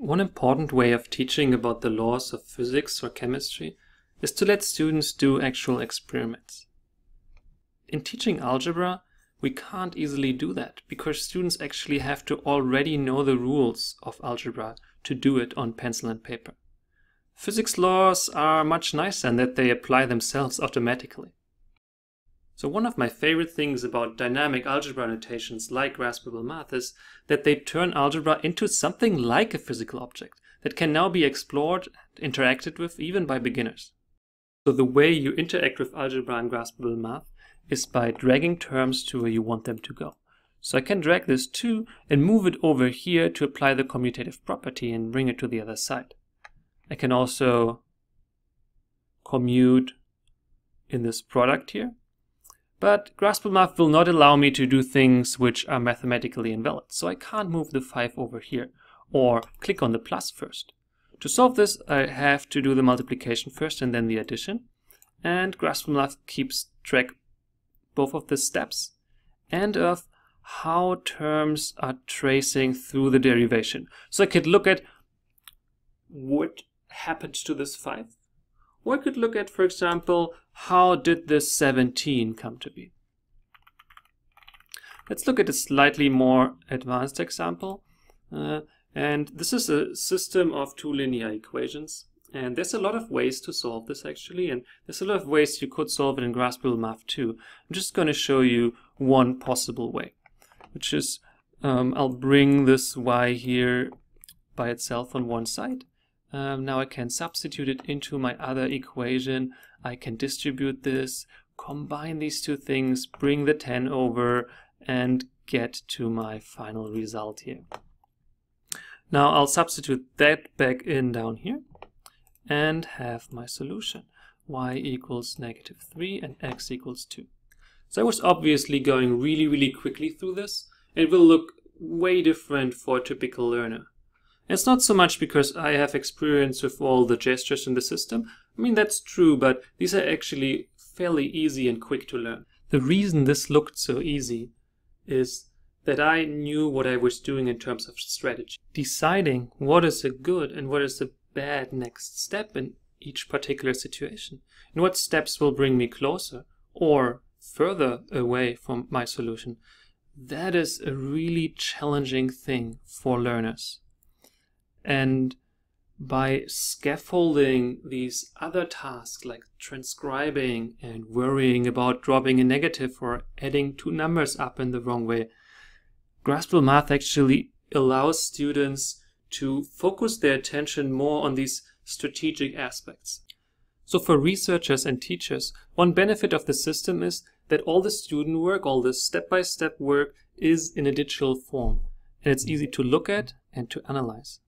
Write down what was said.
One important way of teaching about the laws of physics or chemistry is to let students do actual experiments. In teaching algebra, we can't easily do that because students actually have to already know the rules of algebra to do it on pencil and paper. Physics laws are much nicer in that they apply themselves automatically. So one of my favorite things about dynamic algebra notations like graspable-math is that they turn algebra into something like a physical object that can now be explored and interacted with even by beginners. So the way you interact with algebra and graspable-math is by dragging terms to where you want them to go. So I can drag this 2 and move it over here to apply the commutative property and bring it to the other side. I can also commute in this product here. But graspable-math will not allow me to do things which are mathematically invalid. So I can't move the 5 over here or click on the plus first. To solve this, I have to do the multiplication first and then the addition. And graspable-math keeps track both of the steps and of how terms are tracing through the derivation. So I could look at what happened to this 5. Or I could look at, for example, how did this 17 come to be? Let's look at a slightly more advanced example. And this is a system of 2 linear equations. And there's a lot of ways to solve this actually. And there's a lot of ways you could solve it in graspable-math too. I'm just going to show you one possible way, which is I'll bring this y here by itself on one side. Now I can substitute it into my other equation. I can distribute this, combine these two things, bring the 10 over, and get to my final result here. Now I'll substitute that back in down here and have my solution. Y equals -3 and x equals 2. So I was obviously going really quickly through this. It will look way different for a typical learner. It's not so much because I have experience with all the gestures in the system. I mean, that's true, but these are actually fairly easy and quick to learn. The reason this looked so easy is that I knew what I was doing in terms of strategy. Deciding what is a good and what is a bad next step in each particular situation, and what steps will bring me closer or further away from my solution, that is a really challenging thing for learners. And by scaffolding these other tasks like transcribing and worrying about dropping a negative or adding 2 numbers up in the wrong way, graspable-math actually allows students to focus their attention more on these strategic aspects. So for researchers and teachers, one benefit of the system is that all the student work, all the step-by-step work is in a digital form, and it's easy to look at and to analyze.